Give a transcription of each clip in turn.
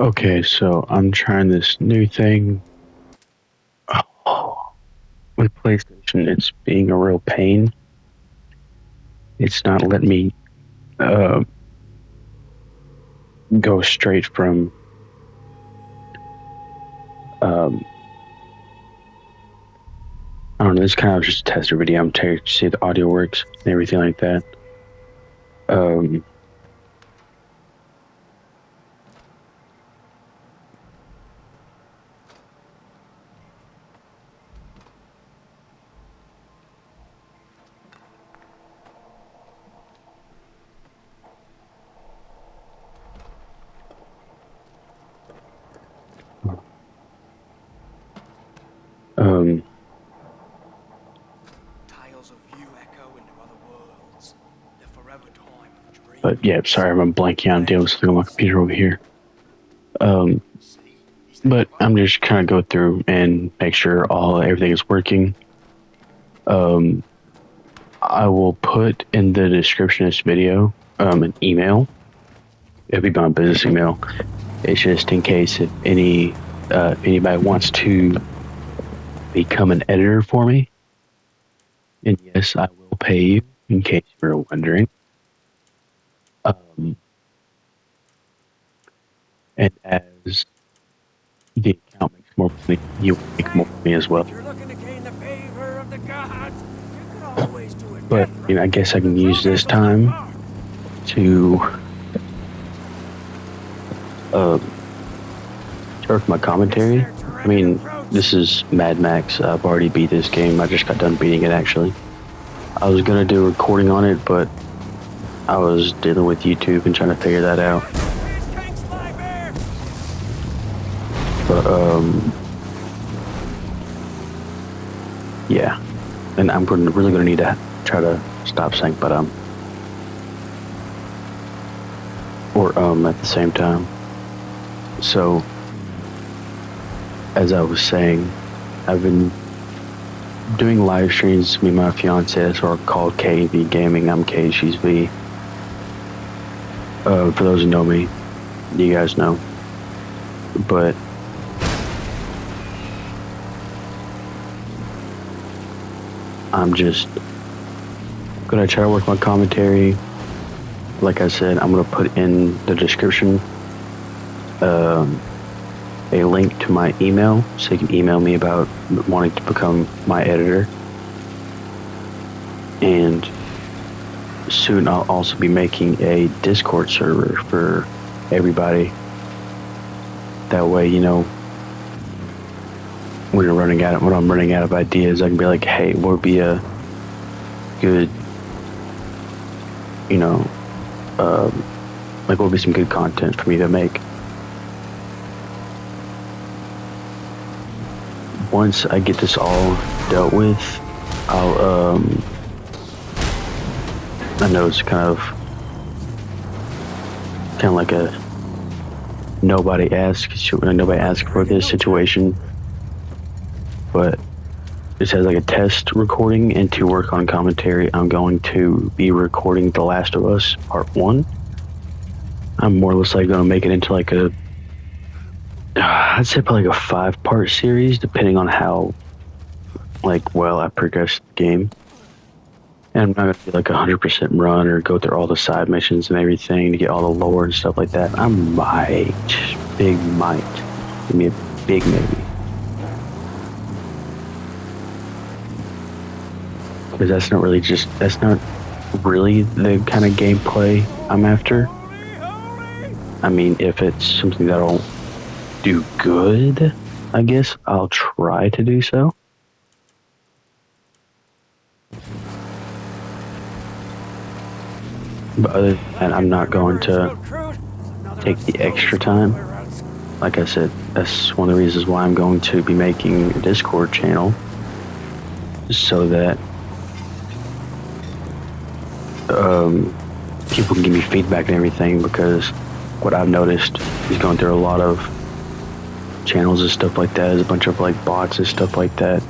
Okay, so I'm trying this new thing. Oh, with PlayStation, it's being a real pain. It's not letting me uh, go straight from. Um, I don't know. This kind of just a tester video. I'm trying to see if the audio works and everything like that. Um, um, Tales of you echo into other worlds. The forever time of dreams. but yeah, sorry, I'm blanking on dealing with something on my computer over here. Um, but I'm just kind of go through and make sure everything is working. Um, I will put in the description of this video an email. It'll be my business email. It's just in case if anybody wants to become an editor for me. And yes, I will pay you, in case you were wondering. And as the account makes more money, you will make more money as well. If you're looking to gain the favor of the gods, you can always do it. But I guess I can use this time to start my commentary. I mean, this is Mad Max. I've already beat this game. I just got done beating it, actually. I was gonna do a recording on it, but I was dealing with YouTube and trying to figure that out. But yeah, and I'm really gonna need to try to stop saying but or at the same time. So as I was saying, I've been doing live streams. Me and my fiance, that's what are called KV Gaming. I'm K, she's V. For those who know me, you guys know. But I'm just gonna try to work my commentary. Like I said, I'm gonna put in the description a link to my email, so you can email me about wanting to become my editor. And soon I'll also be making a Discord server for everybody. That way, you know, when I'm running out of ideas, I can be like, hey, what would be a good, you know, like what would be some good content for me to make. Once I get this all dealt with, I'll I know it's kind of like a nobody asked for this situation, but this has like a test recording, and to work on commentary, I'm going to be recording The Last of Us Part 1. I'm more or less like going to make it into like I'd say probably like a 5-part series, depending on how like well I progress the game. And I'm not gonna do like 100% run or go through all the side missions and everything to get all the lore and stuff like that. I might, big might, give me a big maybe. Because that's not really the kind of gameplay I'm after. I mean, if it's something that'll do good, I guess I'll try to do so. But other than that, I'm not going to take the extra time. Like I said, that's one of the reasons why I'm going to be making a Discord channel, so that people can give me feedback and everything, because what I've noticed is going through a lot of channels and stuff like that is a bunch of like bots and stuff like that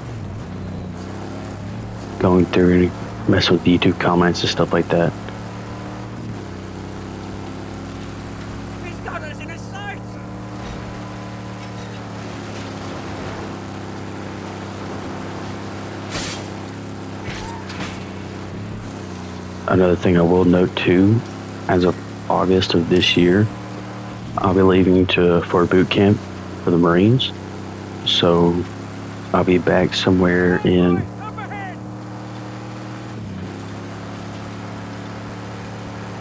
going through and messing with the YouTube comments and stuff like that. He's got us in his sights. another thing I will note too, as of August of this year, I'll be leaving for boot camp for the Marines. So I'll be back somewhere in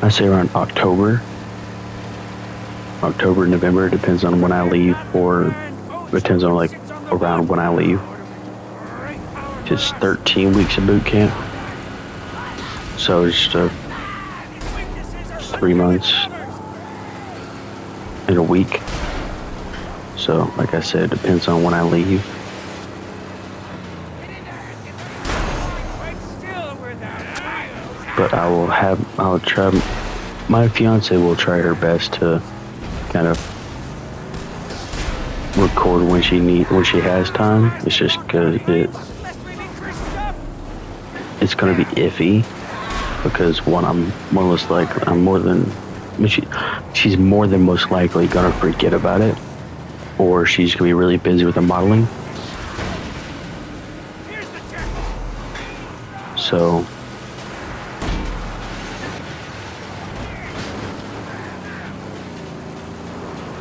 I say around October, November. It depends on when I leave, or depends on like around when I leave. Just 13 weeks of boot camp. So it's just 3 months in a week. So, like I said, it depends on when I leave. But I'll try, my fiance will try her best to kind of record when she has time. It's just because it's going to be iffy. Because one, she's more than most likely gonna forget about it, or she's gonna be really busy with the modeling. So,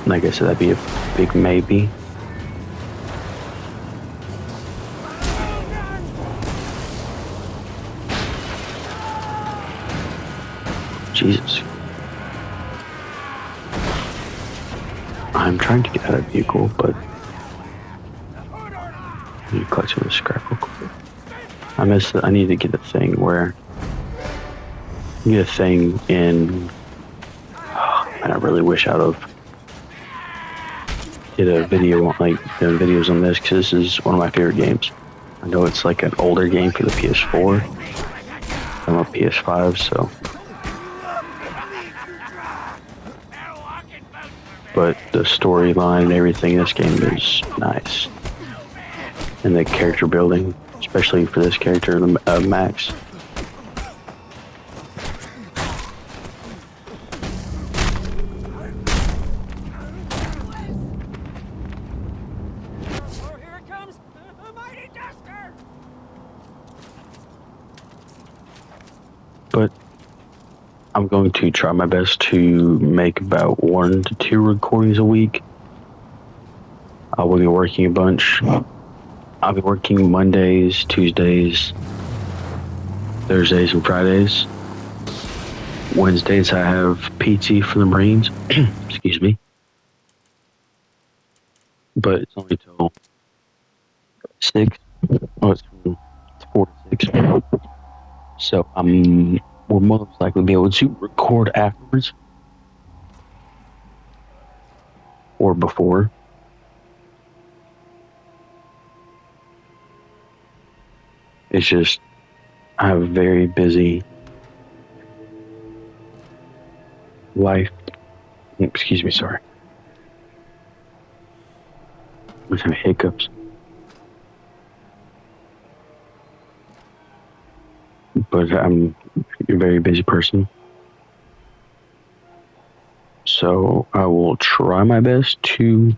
like I said, that'd be a big maybe. Jesus. I'm trying to get out of the vehicle, but I need to collect some of the scrap real quick. I need to get a thing where get a thing in. Oh, man, I really wish I'd have did a video like videos on this, because this is one of my favorite games. I know it's like an older game for the PS4. I'm a PS5, so. But the storyline and everything in this game is nice. And the character building, especially for this character, Max. Oh, here it comes! A mighty duster! But I'm going to try my best to make about 1 to 2 recordings a week. I will be working a bunch. I'll be working Mondays, Tuesdays, Thursdays, and Fridays. Wednesdays I have PT for the Marines. Excuse me. But it's only till 6. Oh, it's 4 to 6. So we'll most likely be able to record afterwards or before. It's just I have a very busy life. Excuse me, sorry. I'm having hiccups. But I'm a very busy person. So I will try my best to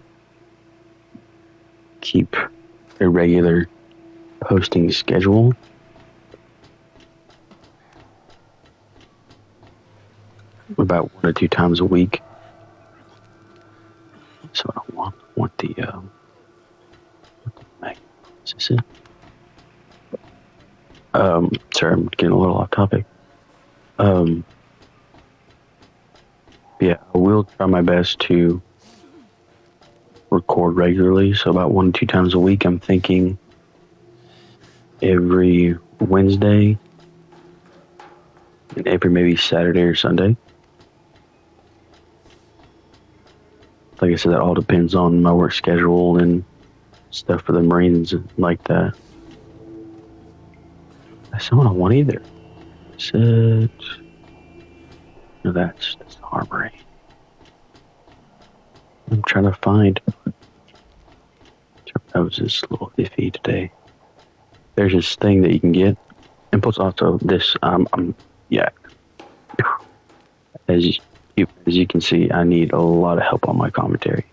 keep a regular posting schedule. About 1 or 2 times a week. So I don't want the is this it? Sorry, I'm getting a little off topic. Yeah, I will try my best to record regularly. So about 1 to 2 times a week. I'm thinking every Wednesday and every maybe Saturday or Sunday. Like I said, that all depends on my work schedule and stuff for the Marines and like that. That's not what I want either. No, that's the armory. I'm trying to find. That was just a little iffy today. There's this thing that you can get, and plus also this. Yeah. As you can see, I need a lot of help on my commentary.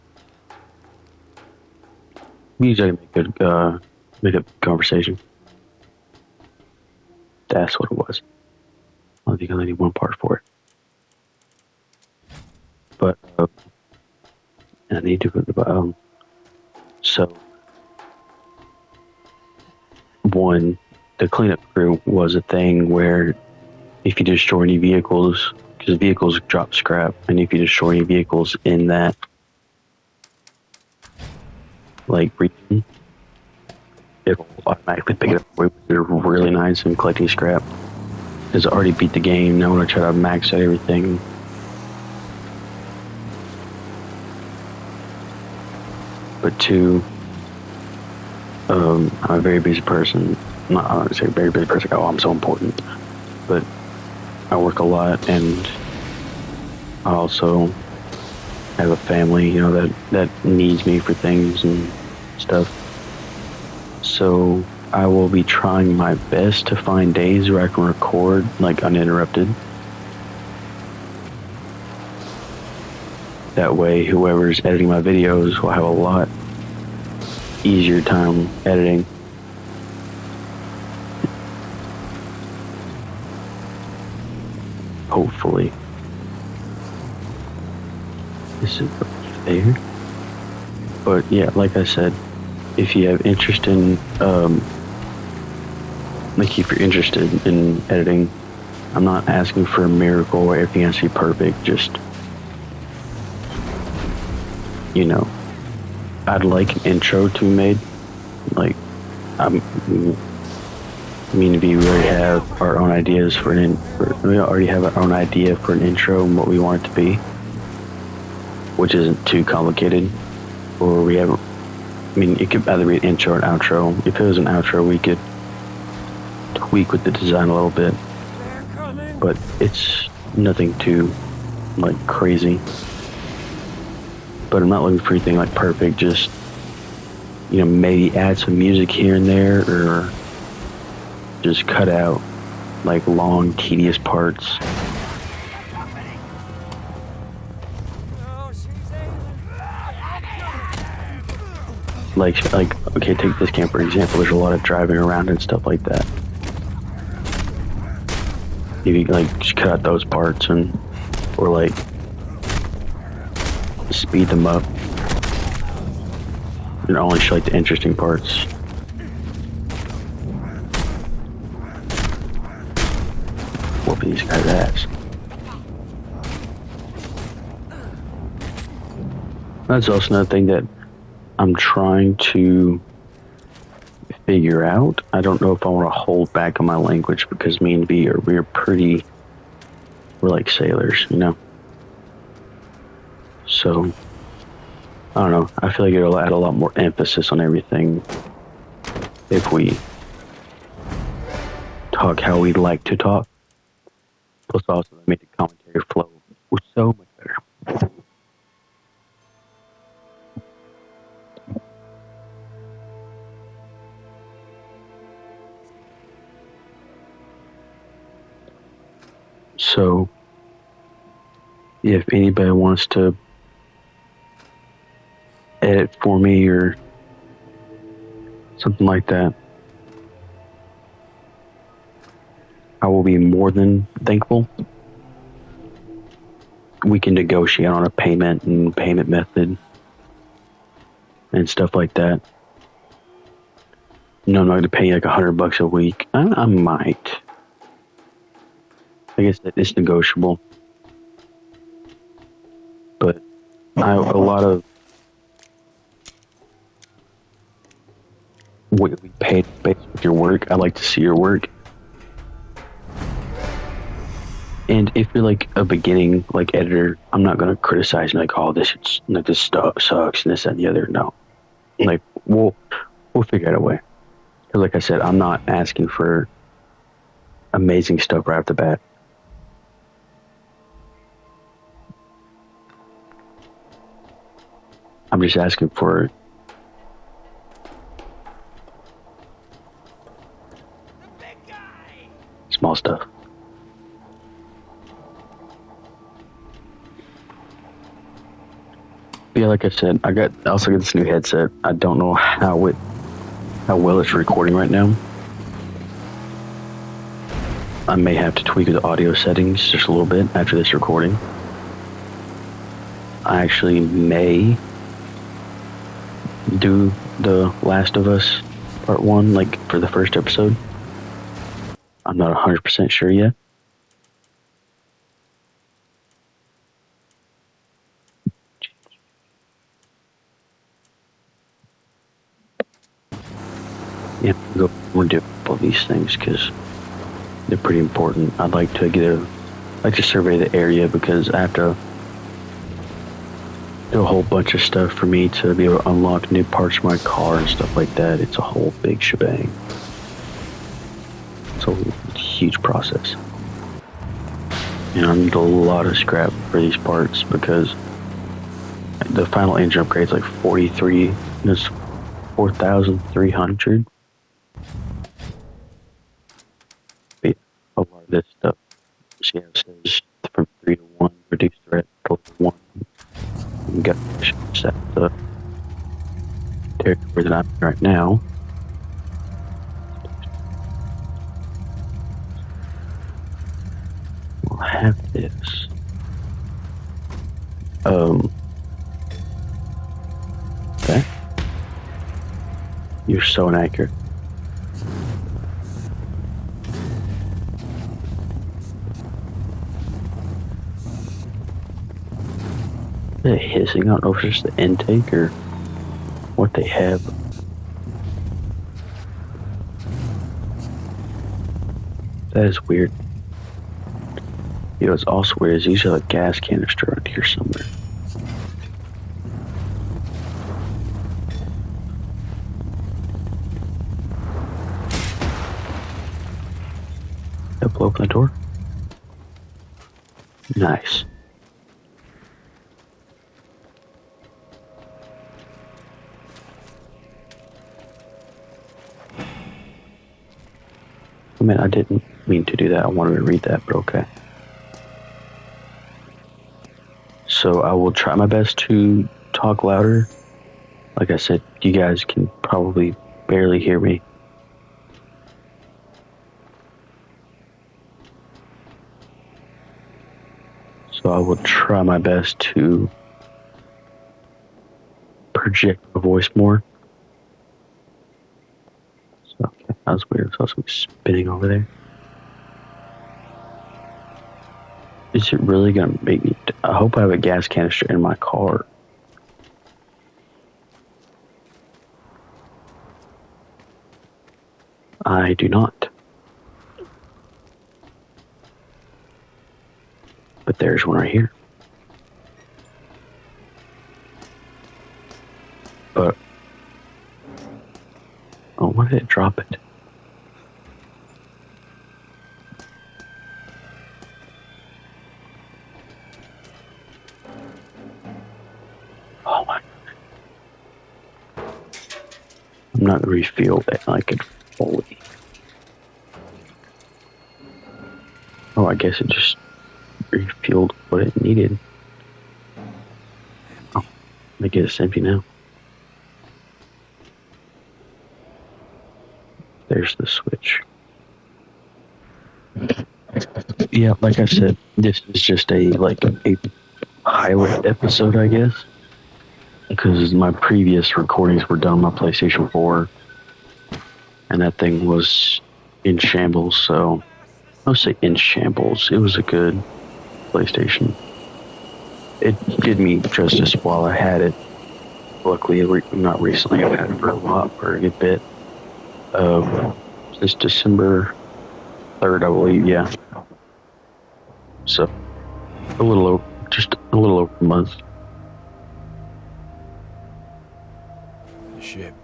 Usually, make a conversation. That's what it was. I think I only need one part for it. But I need to so one, the cleanup crew was a thing where if you destroy any vehicles, because vehicles drop scrap, and if you destroy any vehicles in that like region, it'll automatically pick it up. They're really nice in collecting scrap. Because I already beat the game, now I'm gonna try to max out everything. But two, I'm a very busy person. I don't say very busy person. Oh, I'm so important. But I work a lot, and I also have a family, you know, that needs me for things and stuff. So I will be trying my best to find days where I can record like uninterrupted. That way, whoever's editing my videos will have a lot easier time editing. Hopefully. This is there. But yeah, like I said, if you have interest in, like if you're interested in editing, I'm not asking for a miracle where everything has to be perfect, just, you know, I'd like an intro to be made. Like, me and V, we already have our own ideas we already have our own idea for an intro and what we want it to be, which isn't too complicated. Or we have, I mean, it could either be an intro or an outro. If it was an outro, we could tweak with the design a little bit, but it's nothing too, like, crazy. But I'm not looking for anything, like, perfect, just, you know, maybe add some music here and there, or just cut out, like, long, tedious parts. Like, okay, take this camp for example. There's a lot of driving around and stuff like that. If you like, just cut out those parts or like, speed them up, and only show like the interesting parts. Whooping these guys' ass. That's also another thing that I'm trying to figure out. I don't know if I want to hold back on my language, because me and V we're like sailors, you know? So, I don't know. I feel like it'll add a lot more emphasis on everything if we talk how we'd like to talk. Plus also make the commentary flow so much better. So, if anybody wants to edit for me or something like that, I will be more than thankful. We can negotiate on a payment and payment method and stuff like that. No, I'm not going to pay you like $100 a week. I might. I guess that is negotiable. But a lot of what we pay based on your work, I like to see your work. And if you're like a beginning like editor, I'm not gonna criticize and like, oh, this stuff sucks and this and the other. No, like we'll figure out a way. Because like I said, I'm not asking for amazing stuff right off the bat. I'm just asking for small stuff. Yeah, like I said, I also got this new headset. I don't know how well it's recording right now. I may have to tweak the audio settings just a little bit after this recording. I actually may do The Last of Us Part 1, like, for the first episode. I'm not 100% sure yet. Yeah, we'll do all these things because they're pretty important. I'd like to survey the area because I have to do a whole bunch of stuff for me to be able to unlock new parts of my car and stuff like that. It's a whole big shebang. It's a huge process. And I need a lot of scrap for these parts because the final engine upgrade is like 43. It's 4,300. A lot of this stuff. See how it says from 3 to 1, reduce threat, to 1. You got to set the territory that I'm in right now. We'll have this. Okay. You're so inaccurate. Is it hissing? I don't know if it's just the intake or what they have. That is weird. You know, what's also weird is usually a gas canister around here somewhere. Did I blow open the door? Nice. I mean, I didn't mean to do that. I wanted to read that, but okay. So I will try my best to talk louder. Like I said, you guys can probably barely hear me. So I will try my best to project my voice more. So, okay, that was weird. I saw something spinning over there. Is it really gonna make me? I hope I have a gas canister in my car. I do not. But there's one right here. But oh, why did it drop it? Oh my! I'm not refueled it like it fully. Oh, I guess it just refueled what it needed. Oh, I guess it's empty now. There's the switch. Yeah, like I said, this is just a highlight episode, I guess. Because my previous recordings were done on my PlayStation 4. And that thing was in shambles, so I'll say in shambles. It was a good PlayStation. It did me justice while I had it. Luckily, not recently. I've had it for a good bit. Since December 3rd, I believe. Yeah. So just a little over a month. The ship. It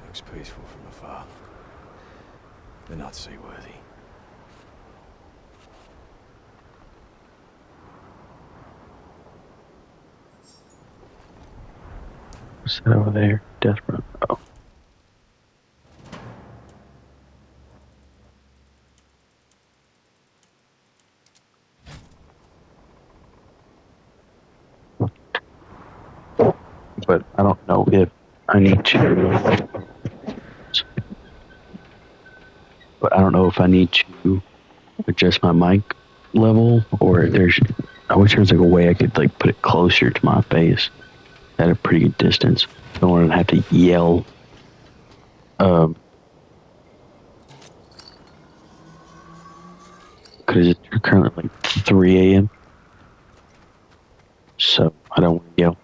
looks peaceful from afar. They're not seaworthy. What's that over there? Death Run. Oh. But I don't know if I need to. But I don't know know if I need to adjust my mic level or I wish there was like a way I could like put it closer to my face at a pretty good distance. I don't want to have to yell. Because it's currently like 3 a.m. So I don't want to yell.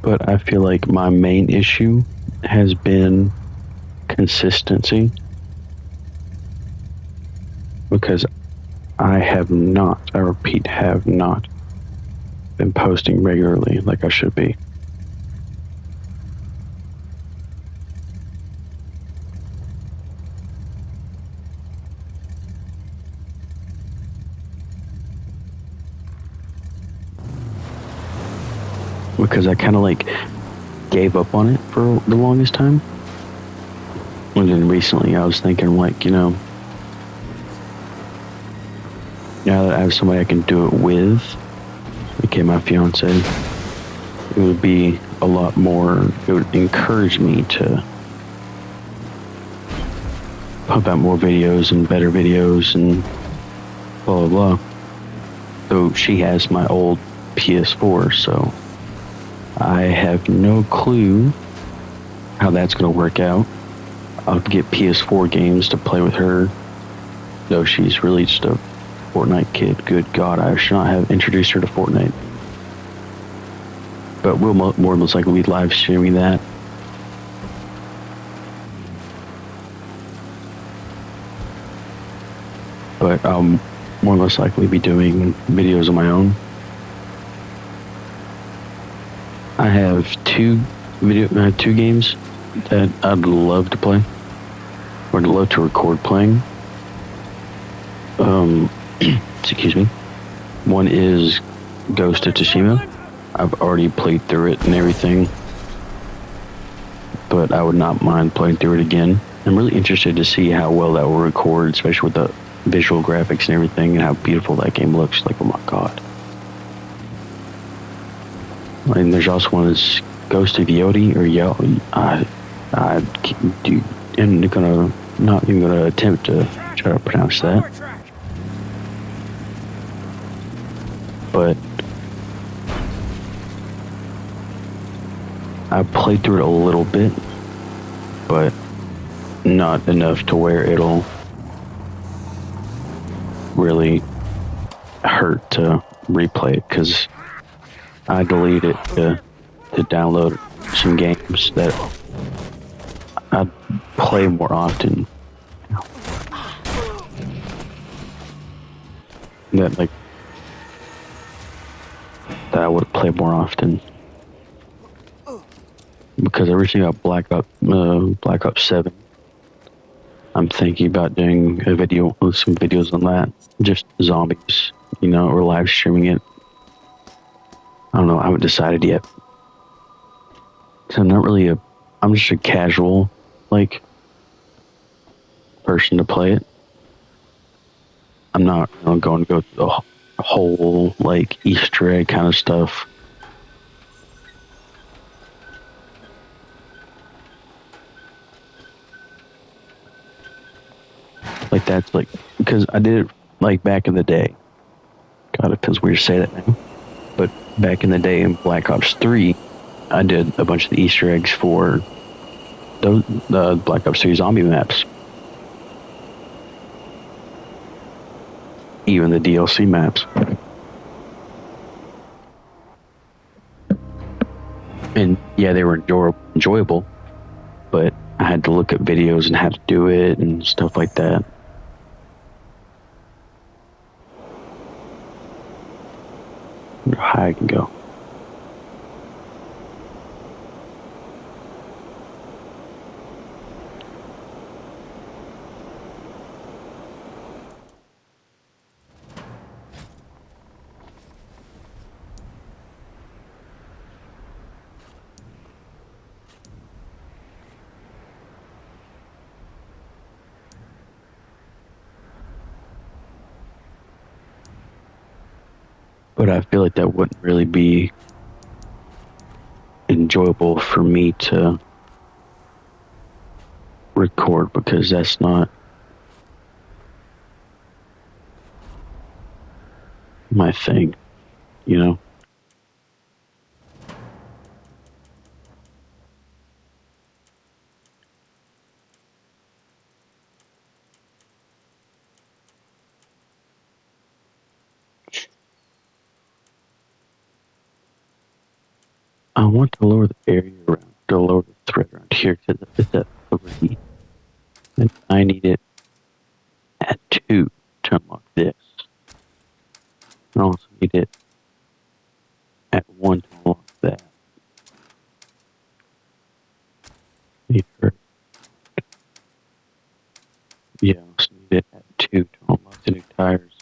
But I feel like my main issue has been consistency. Because I repeat, have not been posting regularly like I should be. Because I kind of like gave up on it for the longest time. And then recently I was thinking like, now that I have somebody I can do it with, aka my fiance, it would be a lot more, it would encourage me to pump out more videos and better videos and blah blah blah. So she has my old PS4, so I have no clue how that's going to work out. I'll get PS4 games to play with her, though she's really just a Fortnite kid. Good God, I should not have introduced her to Fortnite. But we'll more most likely be live streaming that. But I'll more most likely be doing videos on my own. I have two games that I'd love to play, or I'd love to record playing. Excuse me. One is Ghost of Tsushima. I've already played through it and everything, but I would not mind playing through it again. I'm really interested to see how well that will record, especially with the visual graphics and everything, and how beautiful that game looks. Like, oh my God. And there's also one that's Ghost of Yodi, or I'm not even gonna attempt to try to pronounce that. But I played through it a little bit, but not enough to where it'll really hurt to replay it, because I deleted it to download some games that I'd play more often. That I would play more often. Because I recently got Black Ops 7. I'm thinking about doing some videos on that. Just zombies, or live streaming it. I don't know, I haven't decided yet. So I'm just a casual, person to play it. I'm not going to go through the whole, Easter egg kind of stuff. That's because I did it, back in the day. God, it feels weird to say that now. But back in the day in Black Ops 3, I did a bunch of the Easter eggs for the Black Ops 3 zombie maps. Even the DLC maps. And yeah, they were enjoyable, but I had to look at videos and how to do it and stuff like that. How I can go. But I feel like that wouldn't really be enjoyable for me to record because that's not my thing, you know? I want to lower the barrier around, to lower the threat around here because it's at 3. And I need it at 2 to unlock this. I also need it at 1 to unlock that. Need her. Yeah, I also need it at 2 to unlock the new tires.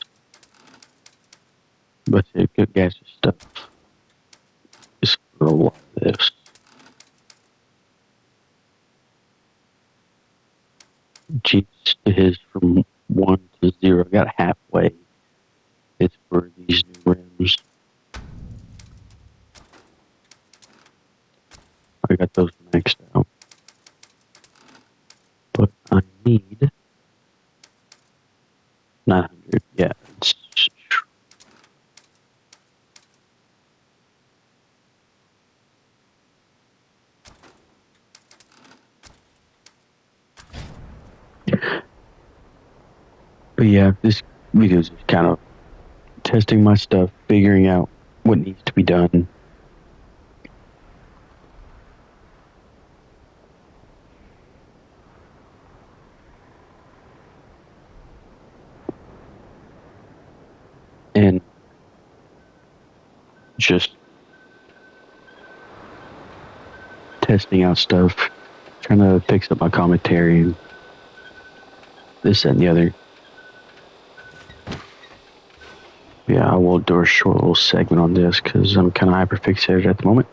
But the good gas stuff is for a lot of this. Jesus is from 1 to 0. I got halfway. It's for these new rims. I got those maxed out. But I need 900. Yeah, it's but yeah, this video is just kind of testing my stuff, figuring out what needs to be done. And just testing out stuff, trying to fix up my commentary, and this, that, and the other. Yeah, I will do a short little segment on this because I'm kind of hyperfixated at the moment.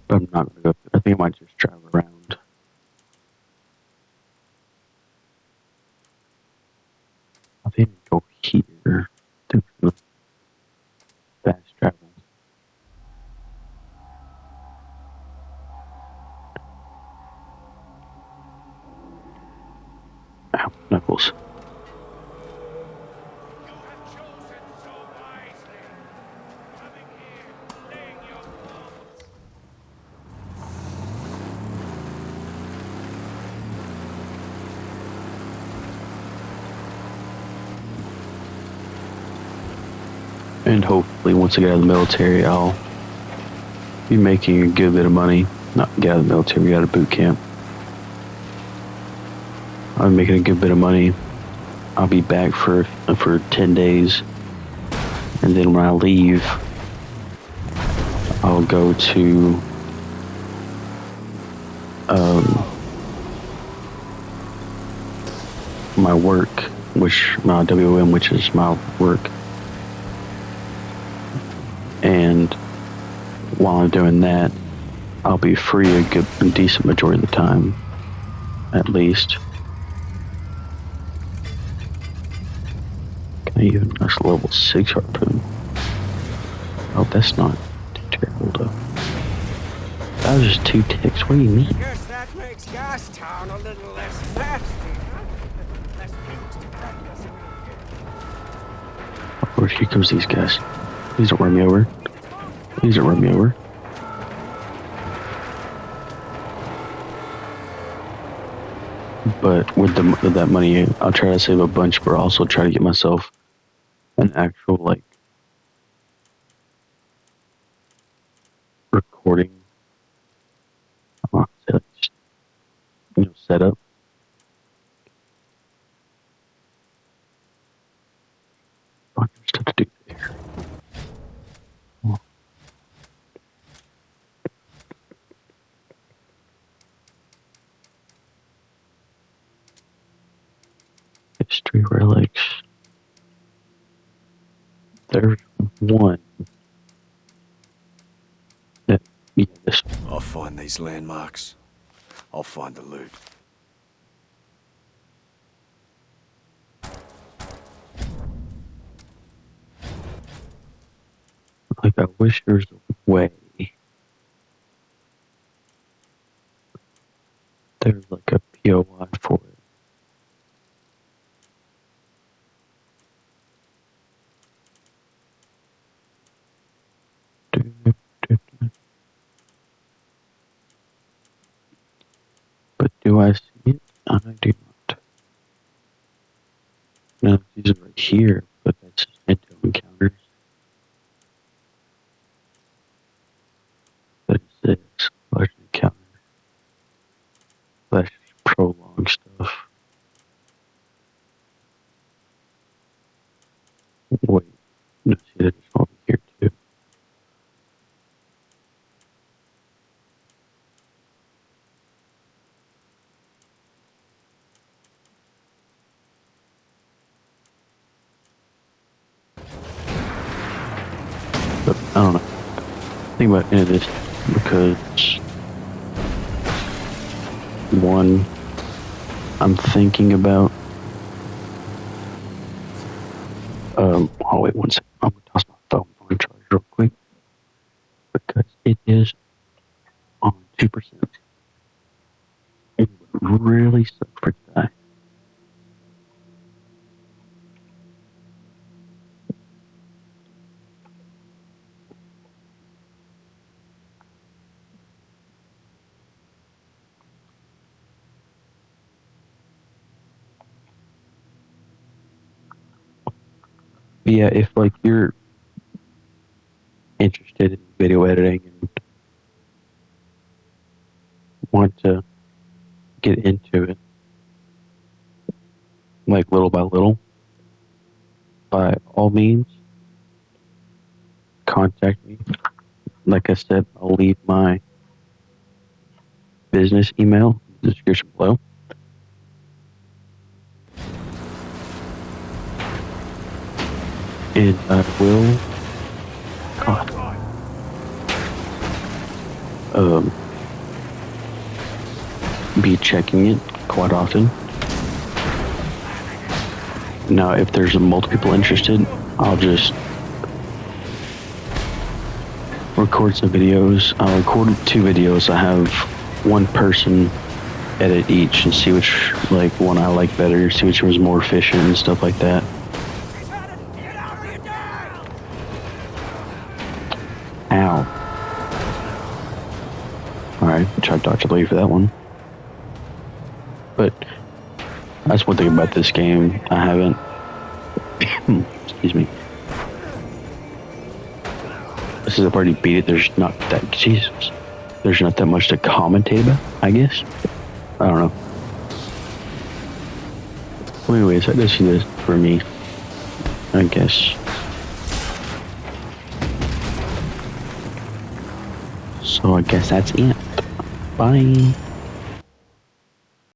But I'm not going to go through. I think I might just drive around. I think I'll go here. Fast travel. Ow, knuckles. And hopefully once I get out of the military, I'll be making a good bit of money. Not get out of the military, get out of boot camp. I'm making a good bit of money. I'll be back for 10 days. And then when I leave, I'll go to my work, my WOM, which is my work. And while I'm doing that, I'll be free a decent majority of the time, at least. Can I even nice level 6 harpoon? Oh, that's not too terrible though. That was just 2 ticks. What do you mean? Guess that makes Gastown a little less nasty, huh? Less used to practice around here. Oh, here comes these guys. Please don't run me over. Please don't run me over. But with that money, I'll try to save a bunch, but also try to get myself an actual recording, setup. Bunch of stuff to do there. History relics. There's one. Yeah, this. I'll find the these landmarks, I'll find the loot. Like, I wish there was a way. There's like a POI for it. But do I see it? I do not. No, these are right here, but that's just intel encounters. What is this? Large encounter. That's just prolonged stuff. Wait, no, see, there's over here too. But I don't know. Think about any of this because one, I'm thinking about. Oh wait, one second. I'm gonna toss my phone on charge real quick because it is on 2%. It would really suck for it to die. But yeah, if like you're interested in video editing and want to get into it, like little by all means, contact me. Like I said, I'll leave my business email in the description below. And I will, be checking it quite often. Now, if there's multiple people interested, I'll just record some videos. I'll record 2 videos. I have one person edit each and see which like one I like better, see which was more efficient and stuff like that. Ow. Alright, try to dodge a blade for that one. But that's one thing about this game. I haven't excuse me. This is I've already beat it. There's not that Jesus. There's not that much to commentate about, I guess. I don't know. Well, anyways, I just see this for me. I guess. So I guess that's it. Bye.